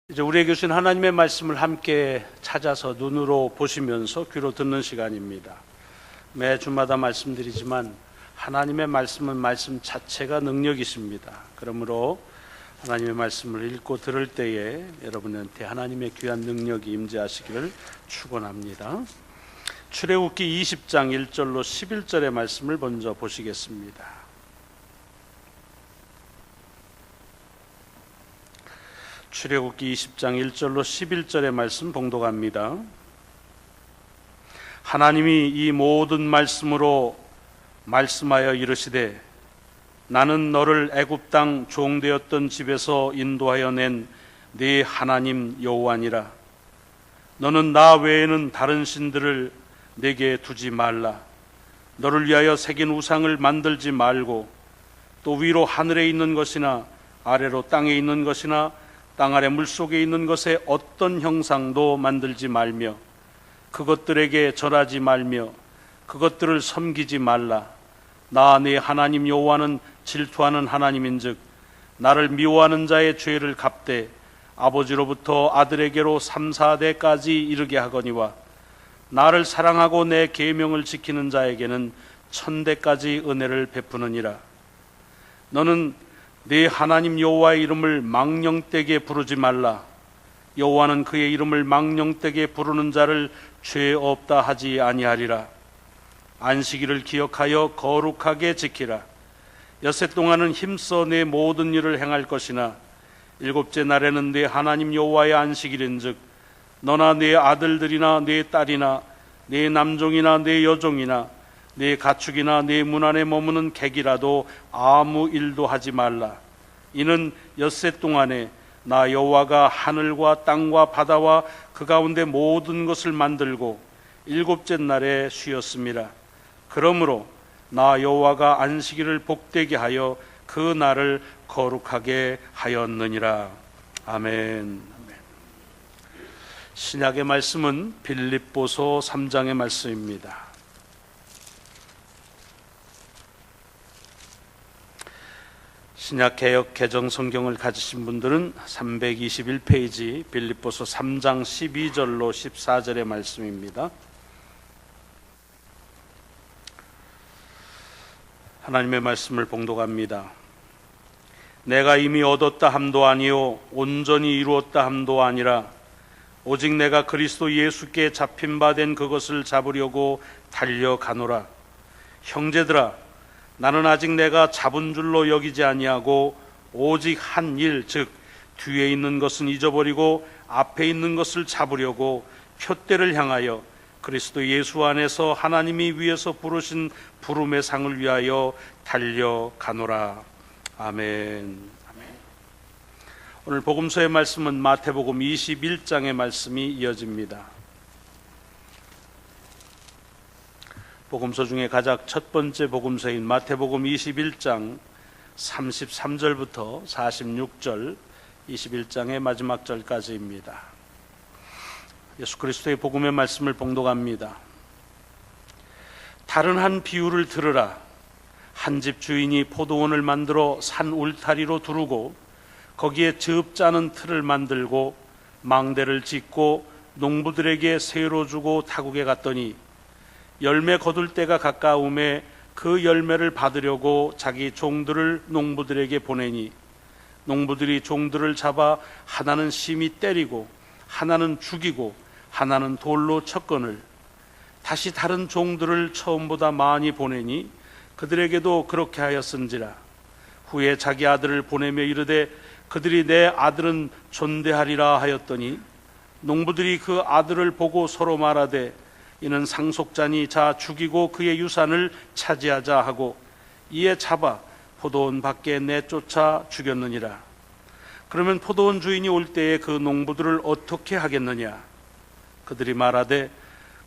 이제 우리에게 주신 하나님의 말씀을 함께 찾아서 눈으로 보시면서 귀로 듣는 시간입니다. 매 주마다 말씀드리지만 하나님의 말씀은 말씀 자체가 능력이십니다. 그러므로 하나님의 말씀을 읽고 들을 때에 여러분한테 하나님의 귀한 능력이 임재하시기를 축원합니다. 출애굽기 20장 1절로 11절의 말씀을 먼저 보시겠습니다. 출애굽기 20장 1절로 11절의 말씀 봉독합니다. 하나님이 이 모든 말씀으로 말씀하여 이르시되 나는 너를 애굽 땅 종되었던 집에서 인도하여 낸 네 하나님 여호와니라. 너는 나 외에는 다른 신들을 내게 두지 말라. 너를 위하여 새긴 우상을 만들지 말고 또 위로 하늘에 있는 것이나 아래로 땅에 있는 것이나 땅 아래 물속에 있는 것에 어떤 형상도 만들지 말며 그것들에게 절하지 말며 그것들을 섬기지 말라. 나 네 하나님 여호와는 질투하는 하나님인즉 나를 미워하는 자의 죄를 갚되 아버지로부터 아들에게로 3, 4대까지 이르게 하거니와 나를 사랑하고 내 계명을 지키는 자에게는 1000대까지 은혜를 베푸느니라. 너는 네 하나님 여호와의 이름을 망령되게 부르지 말라. 여호와는 그의 이름을 망령되게 부르는 자를 죄 없다 하지 아니하리라. 안식일을 기억하여 거룩하게 지키라. 엿새 동안은 힘써 내 모든 일을 행할 것이나 일곱째 날에는 네 하나님 여호와의 안식일인즉 너나 네 아들들이나 네 딸이나 네 남종이나 네 여종이나 네 가축이나 네 문 안에 머무는 객이라도 아무 일도 하지 말라. 이는 엿새 동안에 나 여호와가 하늘과 땅과 바다와 그 가운데 모든 것을 만들고 일곱째 날에 쉬었음이라. 그러므로 나 여호와가 안식일을 복되게 하여 그 날을 거룩하게 하였느니라. 아멘. 신약의 말씀은 빌립보서 3장의 말씀입니다. 신약 개역 개정 성경을 가지신 분들은 321페이지 빌립보서 3장 12절로 14절의 말씀입니다. 하나님의 말씀을 봉독합니다. 내가 이미 얻었다 함도 아니요 온전히 이루었다 함도 아니라 오직 내가 그리스도 예수께 잡힌 바 된 그것을 잡으려고 달려가노라. 형제들아, 나는 아직 내가 잡은 줄로 여기지 아니하고 오직 한 일, 즉 뒤에 있는 것은 잊어버리고 앞에 있는 것을 잡으려고 표대를 향하여 그리스도 예수 안에서 하나님이 위에서 부르신 부름의 상을 위하여 달려가노라. 아멘. 오늘 복음서의 말씀은 마태복음 21장의 말씀이 이어집니다. 복음서 중에 가장 첫 번째 복음서인 마태복음 21장 33절부터 46절 21장의 마지막 절까지입니다. 예수 그리스도의 복음의 말씀을 봉독합니다. 다른 한 비유를 들으라. 한 집 주인이 포도원을 만들어 산 울타리로 두르고 거기에 즙 짜는 틀을 만들고 망대를 짓고 농부들에게 새로 주고 타국에 갔더니 열매 거둘 때가 가까움에 그 열매를 받으려고 자기 종들을 농부들에게 보내니 농부들이 종들을 잡아 하나는 심히 때리고 하나는 죽이고 하나는 돌로 쳤거늘 다시 다른 종들을 처음보다 많이 보내니 그들에게도 그렇게 하였은지라. 후에 자기 아들을 보내며 이르되 그들이 내 아들은 존대하리라 하였더니 농부들이 그 아들을 보고 서로 말하되 이는 상속자니 자 죽이고 그의 유산을 차지하자 하고 이에 잡아 포도원 밖에 내쫓아 죽였느니라. 그러면 포도원 주인이 올 때에 그 농부들을 어떻게 하겠느냐? 그들이 말하되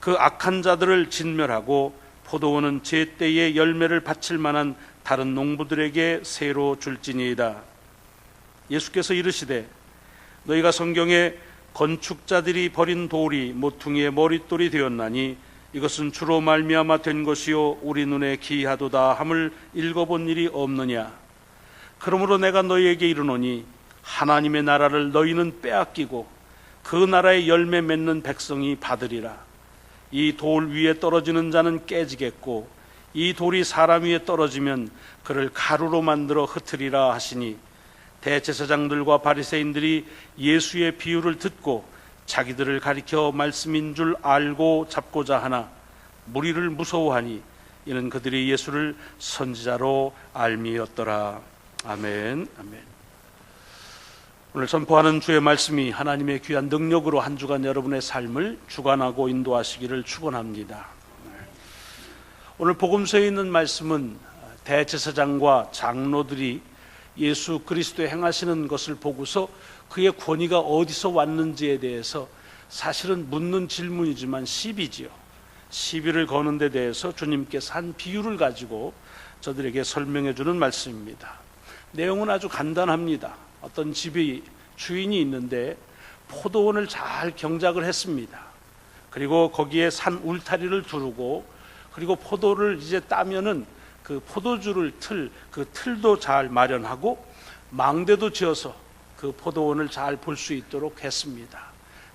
그 악한 자들을 진멸하고 포도원은 제때에 열매를 바칠 만한 다른 농부들에게 새로 줄지니이다. 예수께서 이르시되 너희가 성경에 건축자들이 버린 돌이 모퉁이의 머릿돌이 되었나니 이것은 주로 말미암아 된 것이요 우리 눈에 기이하도다 함을 읽어본 일이 없느냐. 그러므로 내가 너희에게 이르노니 하나님의 나라를 너희는 빼앗기고 그 나라의 열매 맺는 백성이 받으리라. 이 돌 위에 떨어지는 자는 깨지겠고 이 돌이 사람 위에 떨어지면 그를 가루로 만들어 흩으리라 하시니, 대제사장들과 바리새인들이 예수의 비유를 듣고 자기들을 가리켜 말씀인 줄 알고 잡고자 하나 무리를 무서워하니 이는 그들이 예수를 선지자로 알미였더라. 아멘. 아멘. 오늘 선포하는 주의 말씀이 하나님의 귀한 능력으로 한 주간 여러분의 삶을 주관하고 인도하시기를 축원합니다. 오늘 복음서에 있는 말씀은 대제사장과 장로들이 예수 그리스도의 행하시는 것을 보고서 그의 권위가 어디서 왔는지에 대해서 사실은 묻는 질문이지만 시비지요. 시비를 거는 데 대해서 주님께서 한 비유를 가지고 저들에게 설명해 주는 말씀입니다. 내용은 아주 간단합니다. 어떤 집이 주인이 있는데 포도원을 잘 경작을 했습니다. 그리고 거기에 산 울타리를 두르고, 그리고 포도를 이제 따면은 그 포도주를 그 틀도 잘 마련하고 망대도 지어서 그 포도원을 잘 볼 수 있도록 했습니다.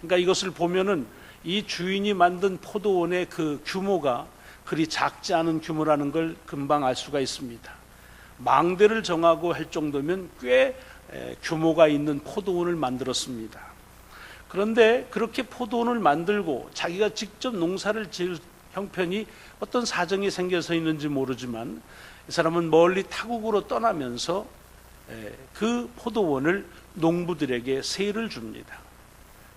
그러니까 이것을 보면은 이 주인이 만든 포도원의 그 규모가 그리 작지 않은 규모라는 걸 금방 알 수가 있습니다. 망대를 정하고 할 정도면 꽤 규모가 있는 포도원을 만들었습니다. 그런데 그렇게 포도원을 만들고 자기가 직접 농사를 지을 형편이 어떤 사정이 생겨서 있는지 모르지만 이 사람은 멀리 타국으로 떠나면서 그 포도원을 농부들에게 세를 줍니다.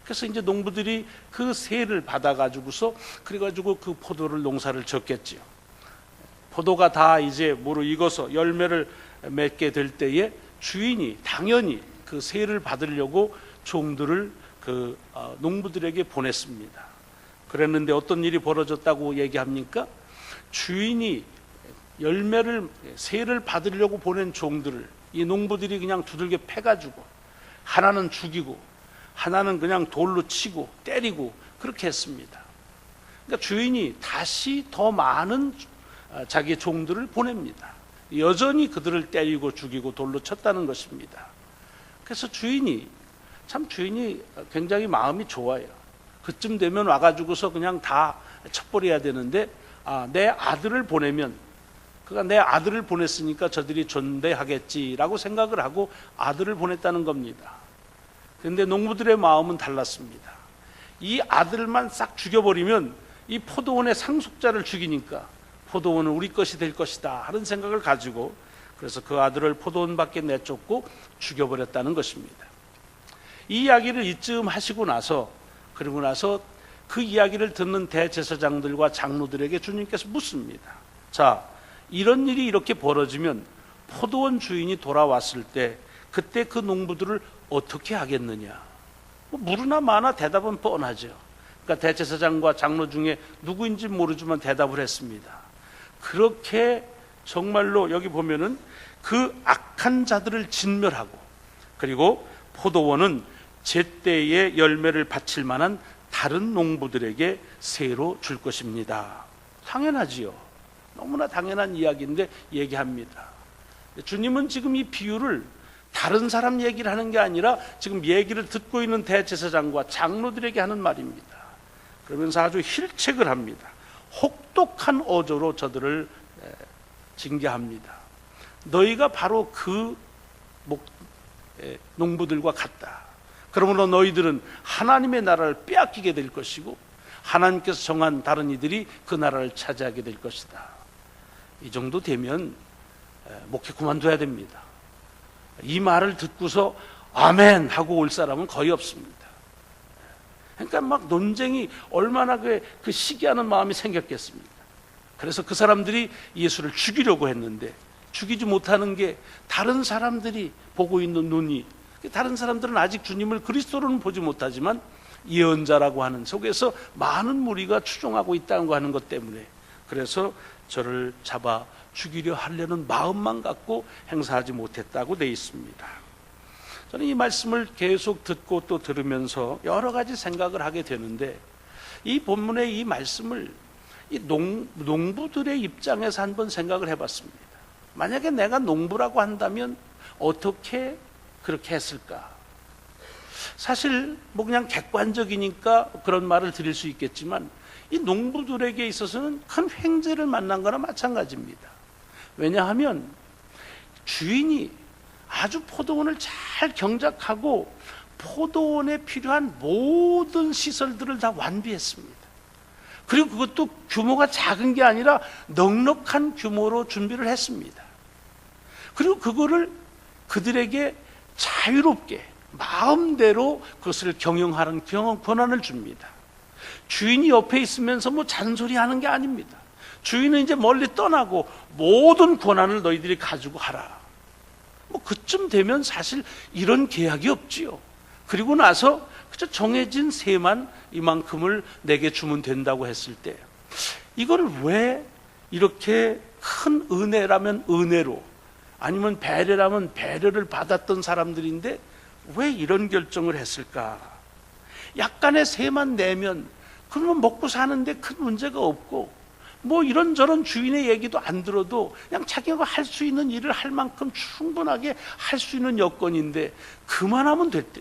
그래서 이제 농부들이 그 세를 받아가지고서 그래가지고 그 포도를 농사를 졌겠지요. 포도가 다 이제 무르익어서 열매를 맺게 될 때에 주인이 당연히 그 세를 받으려고 종들을 그 농부들에게 보냈습니다. 그랬는데 어떤 일이 벌어졌다고 얘기합니까? 주인이 세를 받으려고 보낸 종들을 이 농부들이 그냥 두들겨 패가지고 하나는 죽이고 하나는 그냥 돌로 치고 때리고 그렇게 했습니다. 그러니까 주인이 다시 더 많은 자기의 종들을 보냅니다. 여전히 그들을 때리고 죽이고 돌로 쳤다는 것입니다. 그래서 주인이 굉장히 마음이 좋아요. 그쯤 되면 와가지고서 그냥 다 쳐버려야 되는데, 내 아들을 보내면, 그러니까 내 아들을 보냈으니까 저들이 존대하겠지라고 생각을 하고 아들을 보냈다는 겁니다. 그런데 농부들의 마음은 달랐습니다. 이 아들만 싹 죽여버리면 이 포도원의 상속자를 죽이니까 포도원은 우리 것이 될 것이다 하는 생각을 가지고, 그래서 그 아들을 포도원 밖에 내쫓고 죽여버렸다는 것입니다. 이 이야기를 이쯤 하시고 나서, 그리고 나서 그 이야기를 듣는 대제사장들과 장로들에게 주님께서 묻습니다. 자, 이런 일이 이렇게 벌어지면 포도원 주인이 돌아왔을 때 그때 그 농부들을 어떻게 하겠느냐? 물으나 마나 대답은 뻔하죠. 그러니까 대제사장과 장로 중에 누구인지 모르지만 대답을 했습니다. 그렇게 정말로 여기 보면은 그 악한 자들을 진멸하고, 그리고 포도원은 제때에 열매를 바칠 만한 다른 농부들에게 세로 줄 것입니다. 당연하지요. 너무나 당연한 이야기인데 얘기합니다. 주님은 지금 이 비유를 다른 사람 얘기를 하는 게 아니라 지금 얘기를 듣고 있는 대제사장과 장로들에게 하는 말입니다. 그러면서 아주 힐책을 합니다. 혹독한 어조로 저들을 징계합니다. 너희가 바로 그 농부들과 같다. 그러므로 너희들은 하나님의 나라를 빼앗기게 될 것이고 하나님께서 정한 다른 이들이 그 나라를 차지하게 될 것이다. 이 정도 되면 목회 그만둬야 됩니다. 이 말을 듣고서 아멘 하고 올 사람은 거의 없습니다. 그러니까 막 논쟁이 얼마나 그 시기하는 마음이 생겼겠습니까? 그래서 그 사람들이 예수를 죽이려고 했는데 죽이지 못하는 게 다른 사람들이 보고 있는 눈이, 다른 사람들은 아직 주님을 그리스도로는 보지 못하지만 예언자라고 하는 속에서 많은 무리가 추종하고 있다는 거 하는 것 때문에, 그래서 저를 잡아 죽이려 하려는 마음만 갖고 행사하지 못했다고 되어 있습니다. 저는 이 말씀을 계속 듣고 또 들으면서 여러 가지 생각을 하게 되는데, 이 본문의 이 말씀을 이 농부들의 입장에서 한번 생각을 해봤습니다. 만약에 내가 농부라고 한다면 어떻게 그렇게 했을까? 사실 뭐 그냥 객관적이니까 그런 말을 드릴 수 있겠지만 이 농부들에게 있어서는 큰 횡재를 만난 거나 마찬가지입니다. 왜냐하면 주인이 아주 포도원을 잘 경작하고 포도원에 필요한 모든 시설들을 다 완비했습니다. 그리고 그것도 규모가 작은 게 아니라 넉넉한 규모로 준비를 했습니다. 그리고 그거를 그들에게 자유롭게 마음대로 그것을 경영하는 권한을 줍니다. 주인이 옆에 있으면서 뭐 잔소리하는 게 아닙니다. 주인은 이제 멀리 떠나고 모든 권한을 너희들이 가지고 하라. 뭐 그쯤 되면 사실 이런 계약이 없지요. 그리고 나서 그저 정해진 세만 이만큼을 내게 주면 된다고 했을 때 이걸 왜 이렇게 큰 은혜라면 은혜로 아니면 배려라면 배려를 받았던 사람들인데 왜 이런 결정을 했을까? 약간의 세만 내면 그러면 먹고 사는데 큰 문제가 없고 뭐 이런저런 주인의 얘기도 안 들어도 그냥 자기가 할 수 있는 일을 할 만큼 충분하게 할 수 있는 여건인데 그만하면 됐대.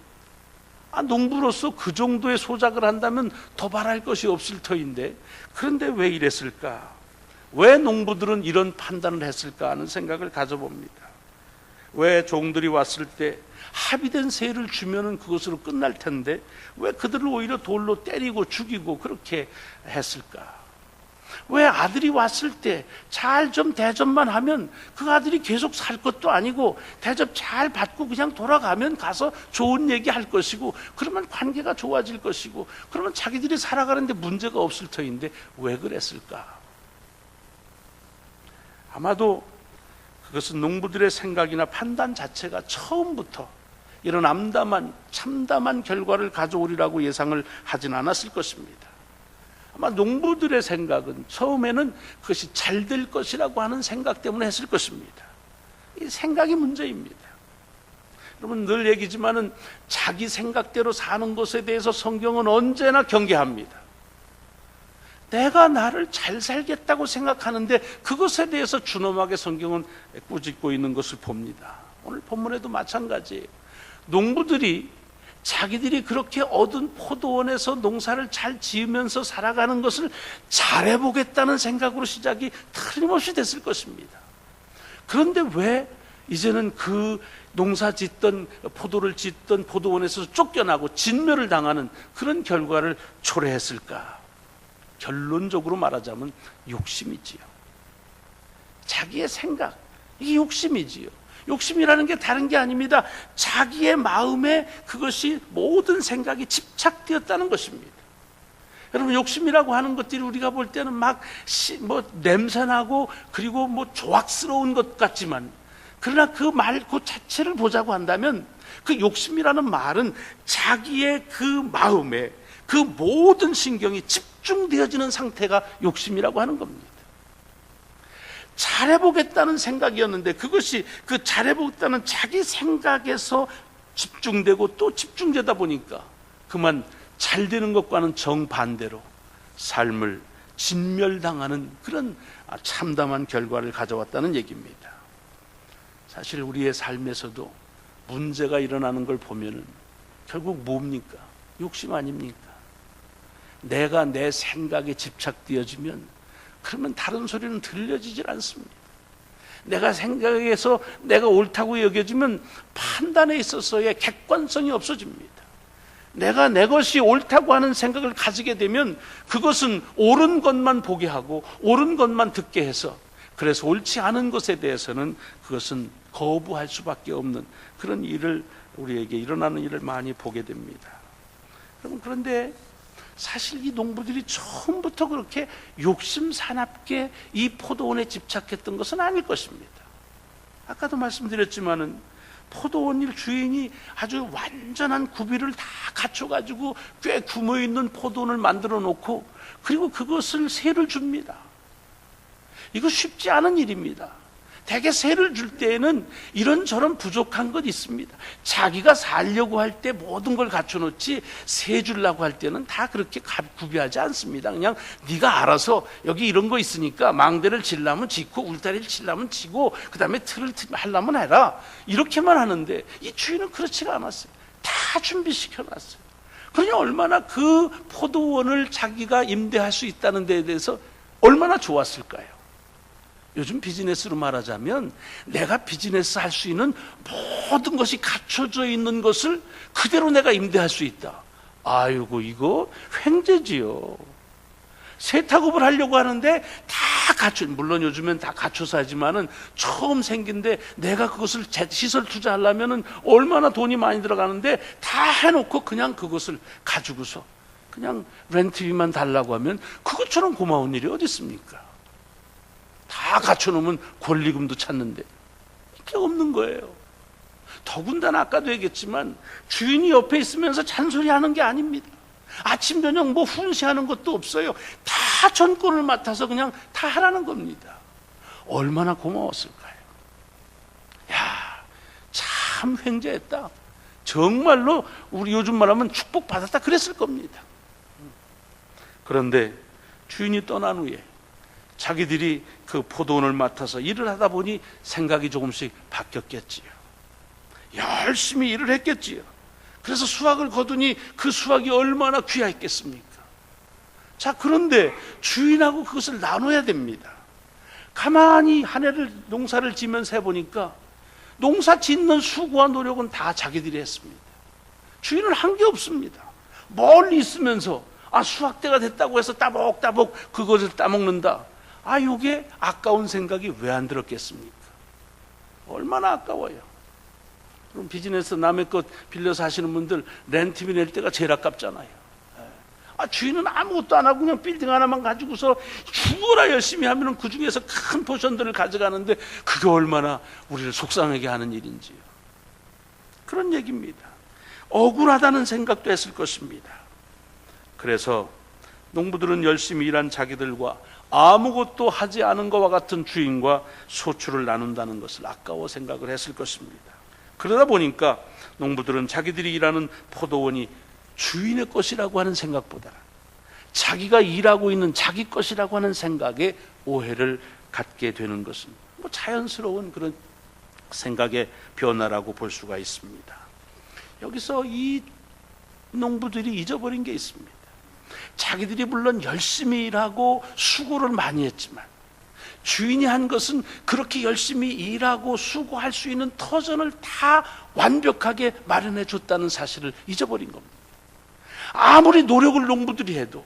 농부로서 그 정도의 소작을 한다면 더 바랄 것이 없을 터인데 그런데 왜 이랬을까? 왜 농부들은 이런 판단을 했을까 하는 생각을 가져봅니다. 왜 종들이 왔을 때 합의된 세를 주면은 그것으로 끝날 텐데 왜 그들을 오히려 돌로 때리고 죽이고 그렇게 했을까? 왜 아들이 왔을 때 잘 좀 대접만 하면 그 아들이 계속 살 것도 아니고 대접 잘 받고 그냥 돌아가면 가서 좋은 얘기 할 것이고 그러면 관계가 좋아질 것이고 그러면 자기들이 살아가는데 문제가 없을 터인데 왜 그랬을까? 아마도 그것은 농부들의 생각이나 판단 자체가 처음부터 이런 암담한 참담한 결과를 가져오리라고 예상을 하진 않았을 것입니다. 아마 농부들의 생각은 처음에는 그것이 잘 될 것이라고 하는 생각 때문에 했을 것입니다. 이 생각이 문제입니다. 여러분 늘 얘기지만은 자기 생각대로 사는 것에 대해서 성경은 언제나 경계합니다. 내가 나를 잘 살겠다고 생각하는데 그것에 대해서 준엄하게 성경은 꾸짖고 있는 것을 봅니다. 오늘 본문에도 마찬가지예요. 농부들이 자기들이 그렇게 얻은 포도원에서 농사를 잘 지으면서 살아가는 것을 잘해보겠다는 생각으로 시작이 틀림없이 됐을 것입니다. 그런데 왜 이제는 그 농사 짓던 포도를 짓던 포도원에서 쫓겨나고 진멸을 당하는 그런 결과를 초래했을까? 결론적으로 말하자면 욕심이지요. 자기의 생각, 이게 욕심이지요. 욕심이라는 게 다른 게 아닙니다. 자기의 마음에 그것이 모든 생각이 집착되었다는 것입니다. 여러분 욕심이라고 하는 것들이 우리가 볼 때는 막 냄새나고 그리고 뭐 조악스러운 것 같지만 그러나 그 말 그 자체를 보자고 한다면 그 욕심이라는 말은 자기의 그 마음에 그 모든 신경이 집중되어지는 상태가 욕심이라고 하는 겁니다. 잘해보겠다는 생각이었는데 그것이 그 잘해보겠다는 자기 생각에서 집중되고 또 집중되다 보니까 그만 잘 되는 것과는 정반대로 삶을 진멸당하는 그런 참담한 결과를 가져왔다는 얘기입니다. 사실 우리의 삶에서도 문제가 일어나는 걸 보면은 결국 뭡니까? 욕심 아닙니까? 내가 내 생각에 집착되어지면 그러면 다른 소리는 들려지질 않습니다. 내가 생각해서 내가 옳다고 여겨지면 판단에 있어서의 객관성이 없어집니다. 내가 내 것이 옳다고 하는 생각을 가지게 되면 그것은 옳은 것만 보게 하고 옳은 것만 듣게 해서 그래서 옳지 않은 것에 대해서는 그것은 거부할 수밖에 없는 그런 일을 우리에게 일어나는 일을 많이 보게 됩니다. 여러분 그런데 사실 이 농부들이 처음부터 그렇게 욕심사납게 이 포도원에 집착했던 것은 아닐 것입니다. 아까도 말씀드렸지만은 포도원 일 주인이 아주 완전한 구비를 다 갖춰가지고 꽤 규모 있는 포도원을 만들어 놓고 그리고 그것을 세를 줍니다. 이거 쉽지 않은 일입니다. 대개 세를 줄 때에는 이런저런 부족한 것 있습니다. 자기가 살려고 할 때 모든 걸 갖춰놓지 세 주려고 할 때는 다 그렇게 구비하지 않습니다. 그냥 네가 알아서 여기 이런 거 있으니까 망대를 치려면 짓고 울타리를 치려면 치고 그 다음에 틀을 하려면 해라, 이렇게만 하는데 이 주인은 그렇지가 않았어요. 다 준비시켜놨어요. 그러니 얼마나 그 포도원을 자기가 임대할 수 있다는 데에 대해서 얼마나 좋았을까요? 요즘 비즈니스로 말하자면 내가 비즈니스 할 수 있는 모든 것이 갖춰져 있는 것을 그대로 내가 임대할 수 있다. 아이고, 이거 횡재지요. 세탁업을 하려고 하는데 다 물론 요즘엔 다 갖춰서 하지만은 처음 생긴데 내가 그것을 시설 투자하려면은 얼마나 돈이 많이 들어가는데 다 해놓고 그냥 그것을 가지고서 그냥 렌트비만 달라고 하면 그것처럼 고마운 일이 어디 있습니까? 다 갖춰놓으면 권리금도 찾는데 이게 없는 거예요. 더군다나 아까도 얘기했지만 주인이 옆에 있으면서 잔소리하는 게 아닙니다. 아침 저녁 뭐 훈시하는 것도 없어요. 다 전권을 맡아서 그냥 다 하라는 겁니다. 얼마나 고마웠을까요? 야, 참 횡재했다. 정말로 우리 요즘 말하면 축복받았다 그랬을 겁니다. 그런데 주인이 떠난 후에 자기들이 그 포도원을 맡아서 일을 하다 보니 생각이 조금씩 바뀌었겠지요. 열심히 일을 했겠지요. 그래서 수확을 거두니 그 수확이 얼마나 귀했겠습니까? 자, 그런데 주인하고 그것을 나눠야 됩니다. 가만히 한 해를 농사를 지면서 해보니까 농사 짓는 수고와 노력은 다 자기들이 했습니다. 주인은 한 게 없습니다. 멀리 있으면서 수확 때가 됐다고 해서 따복따복 그것을 따먹는다. 요게 아까운 생각이 왜 안 들었겠습니까? 얼마나 아까워요. 그럼 비즈니스 남의 것 빌려서 하시는 분들 렌트비 낼 때가 제일 아깝잖아요. 주인은 아무것도 안 하고 그냥 빌딩 하나만 가지고서 죽어라 열심히 하면 그 중에서 큰 포션들을 가져가는데 그게 얼마나 우리를 속상하게 하는 일인지요. 그런 얘기입니다. 억울하다는 생각도 했을 것입니다. 그래서 농부들은 열심히 일한 자기들과 아무것도 하지 않은 것과 같은 주인과 소출을 나눈다는 것을 아까워 생각을 했을 것입니다. 그러다 보니까 농부들은 자기들이 일하는 포도원이 주인의 것이라고 하는 생각보다 자기가 일하고 있는 자기 것이라고 하는 생각에 오해를 갖게 되는 것은 자연스러운 그런 생각의 변화라고 볼 수가 있습니다. 여기서 이 농부들이 잊어버린 게 있습니다. 자기들이 물론 열심히 일하고 수고를 많이 했지만 주인이 한 것은 그렇게 열심히 일하고 수고할 수 있는 터전을 다 완벽하게 마련해 줬다는 사실을 잊어버린 겁니다. 아무리 노력을 농부들이 해도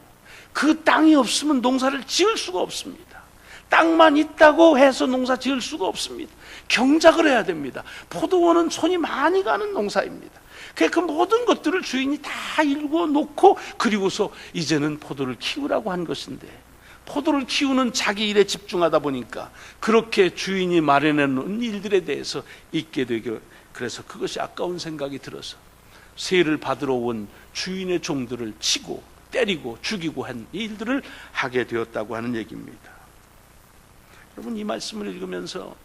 그 땅이 없으면 농사를 지을 수가 없습니다. 땅만 있다고 해서 농사 지을 수가 없습니다. 경작을 해야 됩니다. 포도원은 손이 많이 가는 농사입니다. 그 모든 것들을 주인이 다 일궈 놓고 그리고서 이제는 포도를 키우라고 한 것인데 포도를 키우는 자기 일에 집중하다 보니까 그렇게 주인이 마련해 놓은 일들에 대해서 잊게 되고, 그래서 그것이 아까운 생각이 들어서 세를 받으러 온 주인의 종들을 치고 때리고 죽이고 한 일들을 하게 되었다고 하는 얘기입니다. 여러분, 이 말씀을 읽으면서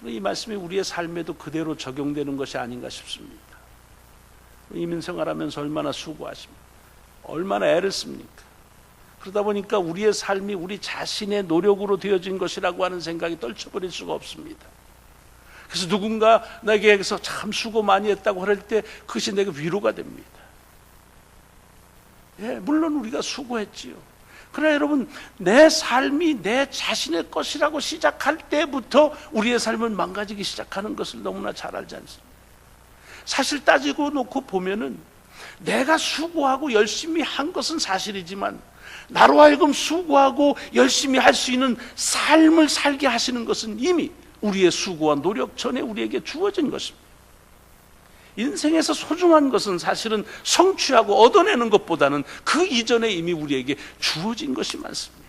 이 말씀이 우리의 삶에도 그대로 적용되는 것이 아닌가 싶습니다. 이민생활 하면서 얼마나 수고하십니까? 얼마나 애를 씁니까? 그러다 보니까 우리의 삶이 우리 자신의 노력으로 되어진 것이라고 하는 생각이 떨쳐버릴 수가 없습니다. 그래서 누군가 나에게서 참 수고 많이 했다고 할 때 그것이 내게 위로가 됩니다. 물론 우리가 수고했지요. 그러나 여러분, 내 삶이 내 자신의 것이라고 시작할 때부터 우리의 삶은 망가지기 시작하는 것을 너무나 잘 알지 않습니까? 사실 따지고 놓고 보면은 내가 수고하고 열심히 한 것은 사실이지만 나로 하여금 수고하고 열심히 할 수 있는 삶을 살게 하시는 것은 이미 우리의 수고와 노력 전에 우리에게 주어진 것입니다. 인생에서 소중한 것은 사실은 성취하고 얻어내는 것보다는 그 이전에 이미 우리에게 주어진 것이 많습니다.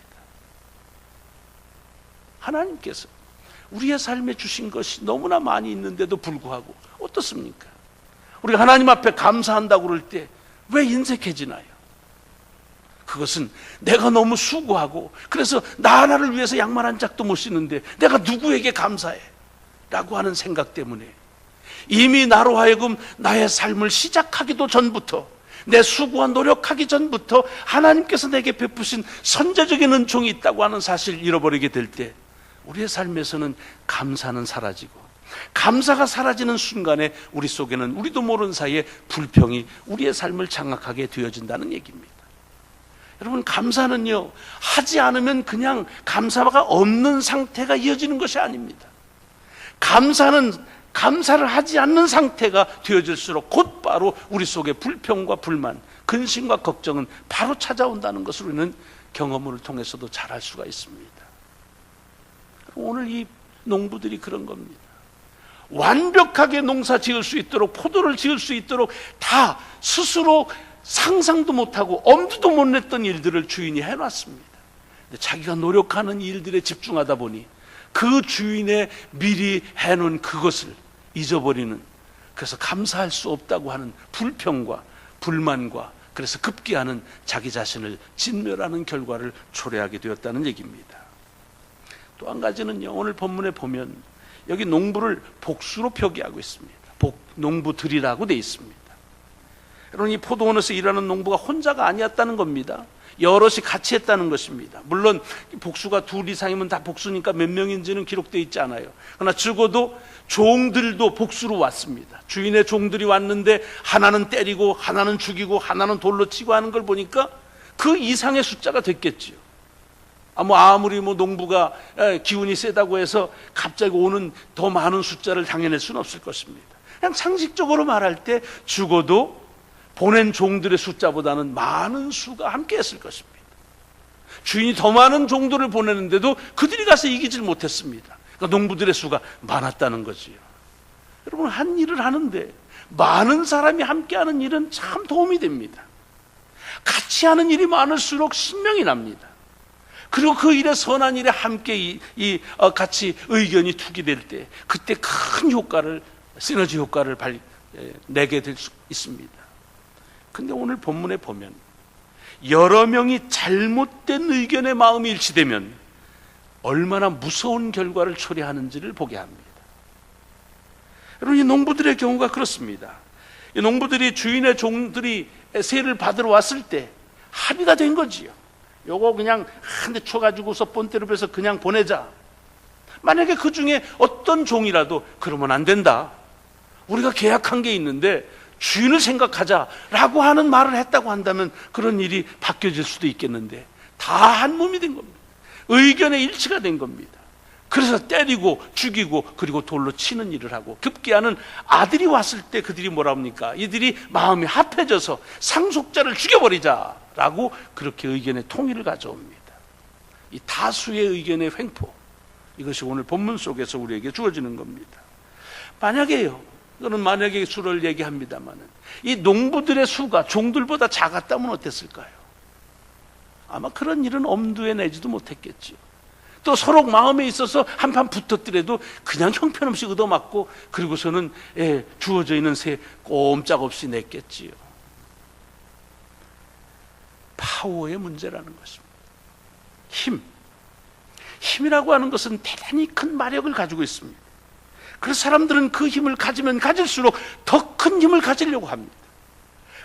하나님께서 우리의 삶에 주신 것이 너무나 많이 있는데도 불구하고 어떻습니까? 우리가 하나님 앞에 감사한다고 그럴 때 왜 인색해지나요? 그것은 내가 너무 수고하고 그래서 나 하나를 위해서 양말 한 짝도 못 신는데 내가 누구에게 감사해? 라고 하는 생각 때문에 이미 나로 하여금 나의 삶을 시작하기도 전부터, 내 수고와 노력하기 전부터 하나님께서 내게 베푸신 선제적인 은총이 있다고 하는 사실을 잃어버리게 될 때 우리의 삶에서는 감사는 사라지고, 감사가 사라지는 순간에 우리 속에는 우리도 모르는 사이에 불평이 우리의 삶을 장악하게 되어진다는 얘기입니다. 여러분, 감사는요, 하지 않으면 그냥 감사가 없는 상태가 이어지는 것이 아닙니다. 감사는 감사를 하지 않는 상태가 되어질수록 곧바로 우리 속에 불평과 불만, 근심과 걱정은 바로 찾아온다는 것을 우리는 경험을 통해서도 잘 알 수가 있습니다. 오늘 이 농부들이 그런 겁니다. 완벽하게 농사 지을 수 있도록, 포도를 지을 수 있도록 다 스스로 상상도 못하고 엄두도 못 냈던 일들을 주인이 해놨습니다. 근데 자기가 노력하는 일들에 집중하다 보니 그 주인의 미리 해놓은 그것을 잊어버리는, 그래서 감사할 수 없다고 하는 불평과 불만과, 그래서 급기야는 자기 자신을 진멸하는 결과를 초래하게 되었다는 얘기입니다. 또 한 가지는요, 오늘 본문에 보면 여기 농부를 복수로 표기하고 있습니다. 농부들이라고 되어 있습니다. 여러분, 이 포도원에서 일하는 농부가 혼자가 아니었다는 겁니다. 여럿이 같이 했다는 것입니다. 물론 복수가 둘 이상이면 다 복수니까 몇 명인지는 기록되어 있지 않아요. 그러나 적어도 종들도 복수로 왔습니다. 주인의 종들이 왔는데 하나는 때리고 하나는 죽이고 하나는 돌로 치고 하는 걸 보니까 그 이상의 숫자가 됐겠지요. 아무리 농부가 기운이 세다고 해서 갑자기 오는 더 많은 숫자를 당해낼 수는 없을 것입니다. 그냥 상식적으로 말할 때 죽어도 보낸 종들의 숫자보다는 많은 수가 함께 했을 것입니다. 주인이 더 많은 종들을 보내는데도 그들이 가서 이기질 못했습니다. 그러니까 농부들의 수가 많았다는 거지요. 여러분, 한 일을 하는데 많은 사람이 함께 하는 일은 참 도움이 됩니다. 같이 하는 일이 많을수록 신명이 납니다. 그리고 그 일에, 선한 일에 함께 같이 의견이 투기될 때 그때 큰 효과를, 시너지 효과를 내게 될 수 있습니다. 근데 오늘 본문에 보면 여러 명이 잘못된 의견의 마음이 일치되면 얼마나 무서운 결과를 초래하는지를 보게 합니다. 여러분, 이 농부들의 경우가 그렇습니다. 이 농부들이 주인의 종들이 세를 받으러 왔을 때 합의가 된 거지요. 요거 그냥 한 대 쳐가지고서 본때로 빼서 그냥 보내자. 만약에 그 중에 어떤 종이라도 그러면 안 된다, 우리가 계약한 게 있는데 주인을 생각하자라고 하는 말을 했다고 한다면 그런 일이 바뀌어질 수도 있겠는데 다 한 몸이 된 겁니다. 의견의 일치가 된 겁니다. 그래서 때리고 죽이고 그리고 돌로 치는 일을 하고, 급기야는 아들이 왔을 때 그들이 뭐라 합니까? 이들이 마음이 합해져서 상속자를 죽여버리자라고 그렇게 의견의 통일을 가져옵니다. 이 다수의 의견의 횡포, 이것이 오늘 본문 속에서 우리에게 주어지는 겁니다. 만약에요, 이거는 만약의 수를 얘기합니다만, 이 농부들의 수가 종들보다 작았다면 어땠을까요? 아마 그런 일은 엄두에 내지도 못했겠지요. 또 서로 마음에 있어서 한판 붙었더라도 그냥 형편없이 얻어맞고 그리고서는 주어져 있는 새 꼼짝없이 냈겠지요. 파워의 문제라는 것입니다. 힘이라고 하는 것은 대단히 큰 마력을 가지고 있습니다. 그래서 사람들은 그 힘을 가지면 가질수록 더 큰 힘을 가지려고 합니다.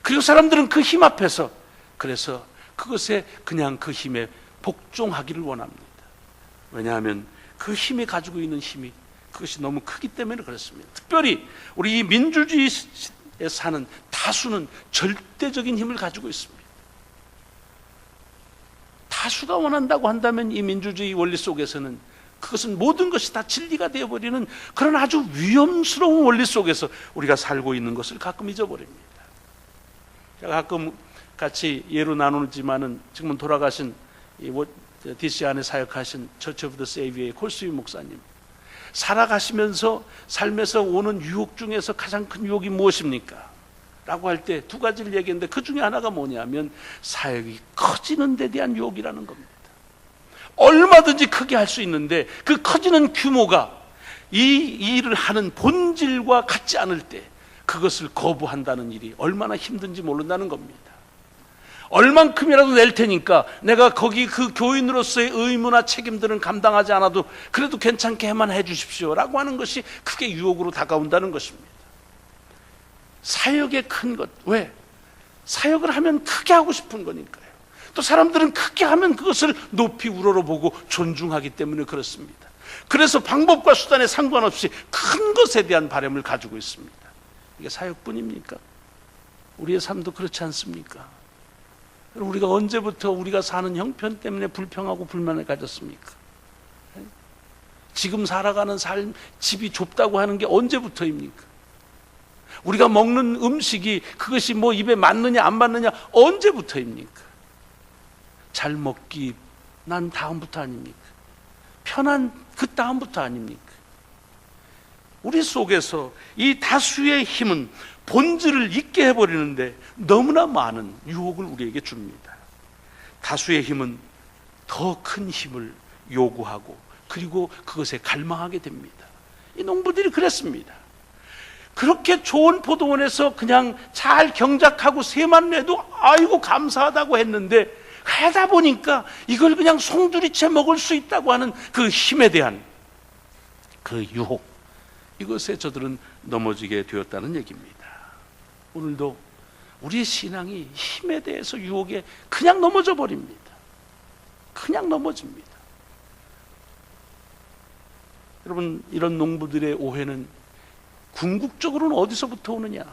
그리고 사람들은 그 힘 앞에서, 그래서 그것에 그냥 그 힘에 복종하기를 원합니다. 왜냐하면 그 힘이 가지고 있는 힘이, 그것이 너무 크기 때문에 그렇습니다. 특별히 우리 이 민주주의에 사는 다수는 절대적인 힘을 가지고 있습니다. 다수가 원한다고 한다면 이 민주주의 원리 속에서는 그것은 모든 것이 다 진리가 되어버리는 그런 아주 위험스러운 원리 속에서 우리가 살고 있는 것을 가끔 잊어버립니다. 제가 가끔 같이 예로 나누지만은 지금은 돌아가신 DC 안에 사역하신 처치 오브 더 세이비어의 콜스위 목사님, 살아가시면서 삶에서 오는 유혹 중에서 가장 큰 유혹이 무엇입니까? 라고 할 때 두 가지를 얘기했는데 그 중에 하나가 뭐냐면 사역이 커지는 데 대한 유혹이라는 겁니다. 얼마든지 크게 할 수 있는데 그 커지는 규모가 이 일을 하는 본질과 같지 않을 때 그것을 거부한다는 일이 얼마나 힘든지 모른다는 겁니다. 얼만큼이라도 낼 테니까 내가 거기 그 교인으로서의 의무나 책임들은 감당하지 않아도 그래도 괜찮게만 해주십시오 라고 하는 것이 크게 유혹으로 다가온다는 것입니다. 사역의 큰 것, 왜? 사역을 하면 크게 하고 싶은 거니까요. 또 사람들은 크게 하면 그것을 높이 우러러보고 존중하기 때문에 그렇습니다. 그래서 방법과 수단에 상관없이 큰 것에 대한 바람을 가지고 있습니다. 이게 사역뿐입니까? 우리의 삶도 그렇지 않습니까? 우리가 언제부터 우리가 사는 형편 때문에 불평하고 불만을 가졌습니까? 지금 살아가는 삶, 집이 좁다고 하는 게 언제부터입니까? 우리가 먹는 음식이 그것이 뭐 입에 맞느냐 안 맞느냐 언제부터입니까? 잘 먹기 난 다음부터 아닙니까? 편한 그 다음부터 아닙니까? 우리 속에서 이 다수의 힘은 본질을 잊게 해버리는데 너무나 많은 유혹을 우리에게 줍니다. 다수의 힘은 더 큰 힘을 요구하고 그리고 그것에 갈망하게 됩니다. 이 농부들이 그랬습니다. 그렇게 좋은 포도원에서 그냥 잘 경작하고 새만 내도 아이고 감사하다고 했는데 하다 보니까 이걸 그냥 송두리째 먹을 수 있다고 하는 그 힘에 대한 그 유혹, 이것에 저들은 넘어지게 되었다는 얘기입니다. 오늘도 우리의 신앙이 힘에 대해서 유혹에 그냥 넘어져 버립니다. 그냥 넘어집니다. 여러분, 이런 농부들의 오해는 궁극적으로는 어디서부터 오느냐?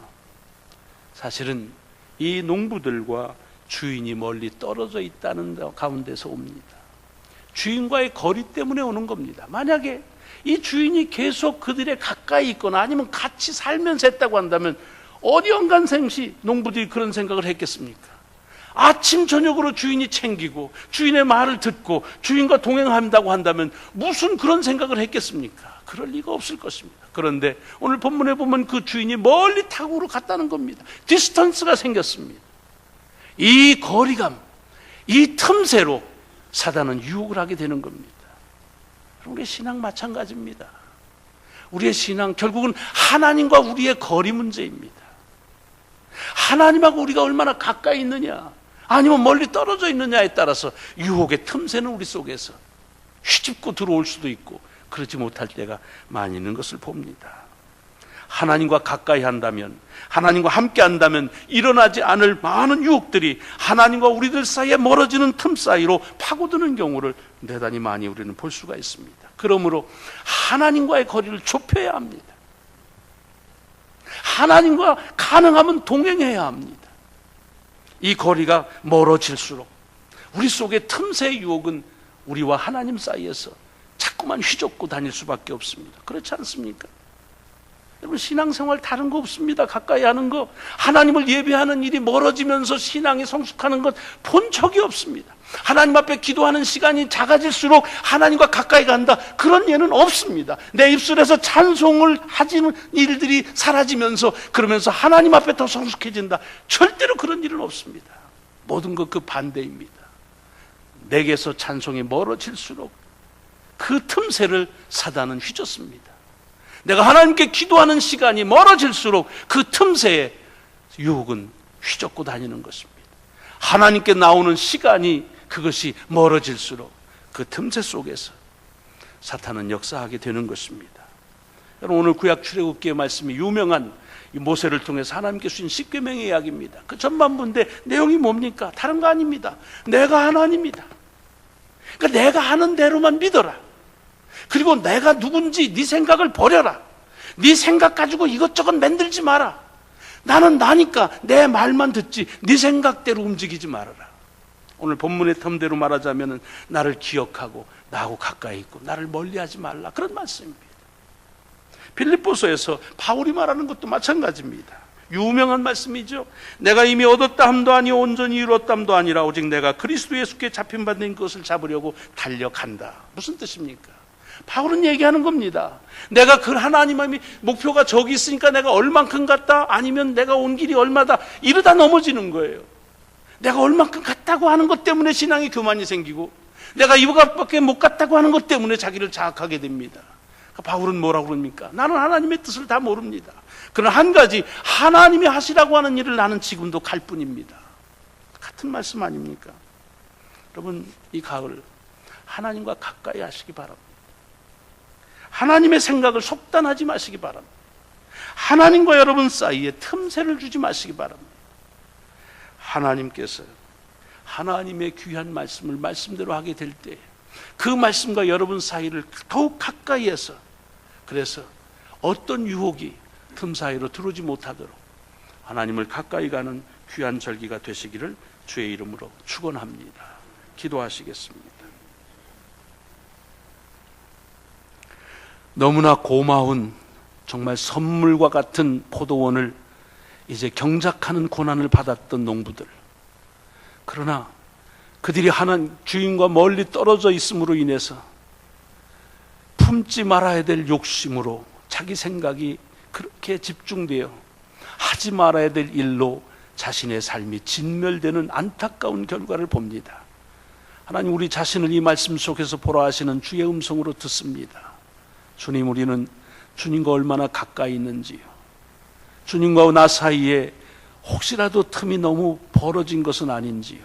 사실은 이 농부들과 주인이 멀리 떨어져 있다는 가운데서 옵니다. 주인과의 거리 때문에 오는 겁니다. 만약에 이 주인이 계속 그들의 가까이 있거나 아니면 같이 살면서 했다고 한다면 어디 연간생시 농부들이 그런 생각을 했겠습니까? 아침 저녁으로 주인이 챙기고 주인의 말을 듣고 주인과 동행한다고 한다면 무슨 그런 생각을 했겠습니까? 그럴 리가 없을 것입니다. 그런데 오늘 본문에 보면 그 주인이 멀리 타국으로 갔다는 겁니다. 디스턴스가 생겼습니다. 이 거리감, 이 틈새로 사단은 유혹을 하게 되는 겁니다. 우리의 신앙 마찬가지입니다. 우리의 신앙 결국은 하나님과 우리의 거리 문제입니다. 하나님하고 우리가 얼마나 가까이 있느냐 아니면 멀리 떨어져 있느냐에 따라서 유혹의 틈새는 우리 속에서 휘집고 들어올 수도 있고 그렇지 못할 때가 많이 있는 것을 봅니다. 하나님과 가까이 한다면, 하나님과 함께 한다면 일어나지 않을 많은 유혹들이 하나님과 우리들 사이에 멀어지는 틈 사이로 파고드는 경우를 대단히 많이 우리는 볼 수가 있습니다. 그러므로 하나님과의 거리를 좁혀야 합니다. 하나님과 가능하면 동행해야 합니다. 이 거리가 멀어질수록 우리 속의 틈새의 유혹은 우리와 하나님 사이에서 자꾸만 휘젓고 다닐 수밖에 없습니다. 그렇지 않습니까? 여러분, 신앙생활 다른 거 없습니다. 가까이 하는 거, 하나님을 예배하는 일이 멀어지면서 신앙이 성숙하는 것 본 적이 없습니다. 하나님 앞에 기도하는 시간이 작아질수록 하나님과 가까이 간다, 그런 예는 없습니다. 내 입술에서 찬송을 하지는 일들이 사라지면서 그러면서 하나님 앞에 더 성숙해진다, 절대로 그런 일은 없습니다. 모든 것 그 반대입니다. 내게서 찬송이 멀어질수록 그 틈새를 사단은 휘젓습니다. 내가 하나님께 기도하는 시간이 멀어질수록 그 틈새에 유혹은 휘젓고 다니는 것입니다. 하나님께 나오는 시간이 그것이 멀어질수록 그 틈새 속에서 사탄은 역사하게 되는 것입니다. 여러분, 오늘 구약 출애굽기의 말씀이 유명한 이 모세를 통해서 하나님께 주신 십계명의 이야기입니다. 그 전반부인데 내용이 뭡니까? 다른 거 아닙니다. 내가 하나님이다. 그러니까 내가 하는 대로만 믿어라. 그리고 내가 누군지 네 생각을 버려라. 네 생각 가지고 이것저것 만들지 마라. 나는 나니까 내 말만 듣지 네 생각대로 움직이지 말아라. 오늘 본문의 텀대로 말하자면 나를 기억하고 나하고 가까이 있고 나를 멀리하지 말라, 그런 말씀입니다. 빌립보서에서 바울이 말하는 것도 마찬가지입니다. 유명한 말씀이죠. 내가 이미 얻었다 함도 아니요 온전히 이루었다 함도 아니라 오직 내가 그리스도 예수께 잡힌 바 된 것을 잡으려고 달려간다. 무슨 뜻입니까? 바울은 얘기하는 겁니다. 내가 그 하나님의 목표가 저기 있으니까 내가 얼만큼 갔다, 아니면 내가 온 길이 얼마다, 이러다 넘어지는 거예요. 내가 얼만큼 갔다고 하는 것 때문에 신앙의 교만이 생기고, 내가 이거밖에 못 갔다고 하는 것 때문에 자기를 자학하게 됩니다. 바울은 뭐라고 그럽니까? 나는 하나님의 뜻을 다 모릅니다. 그러나 한 가지, 하나님이 하시라고 하는 일을 나는 지금도 갈 뿐입니다. 같은 말씀 아닙니까? 여러분, 이 가을 하나님과 가까이 하시기 바랍니다. 하나님의 생각을 속단하지 마시기 바랍니다. 하나님과 여러분 사이에 틈새를 주지 마시기 바랍니다. 하나님께서 하나님의 귀한 말씀을 말씀대로 하게 될 때 그 말씀과 여러분 사이를 더욱 가까이 해서, 그래서 어떤 유혹이 틈 사이로 들어오지 못하도록 하나님을 가까이 가는 귀한 절기가 되시기를 주의 이름으로 축원합니다. 기도하시겠습니다. 너무나 고마운 정말 선물과 같은 포도원을 이제 경작하는 고난을 받았던 농부들, 그러나 그들이 하나님 주인과 멀리 떨어져 있음으로 인해서 품지 말아야 될 욕심으로 자기 생각이 그렇게 집중되어 하지 말아야 될 일로 자신의 삶이 진멸되는 안타까운 결과를 봅니다. 하나님, 우리 자신을 이 말씀 속에서 보라 하시는 주의 음성으로 듣습니다. 주님, 우리는 주님과 얼마나 가까이 있는지요. 주님과 나 사이에 혹시라도 틈이 너무 벌어진 것은 아닌지요.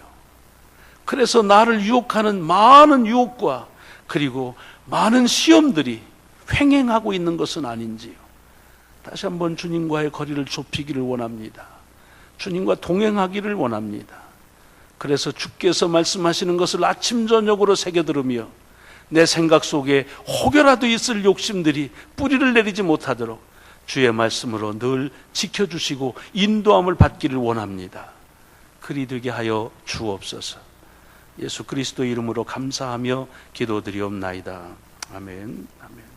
그래서 나를 유혹하는 많은 유혹과 그리고 많은 시험들이 횡행하고 있는 것은 아닌지요. 다시 한번 주님과의 거리를 좁히기를 원합니다. 주님과 동행하기를 원합니다. 그래서 주께서 말씀하시는 것을 아침 저녁으로 새겨들으며 내 생각 속에 혹여라도 있을 욕심들이 뿌리를 내리지 못하도록 주의 말씀으로 늘 지켜주시고 인도함을 받기를 원합니다. 그리 되게 하여 주옵소서. 예수 그리스도 이름으로 감사하며 기도드리옵나이다. 아멘. 아멘.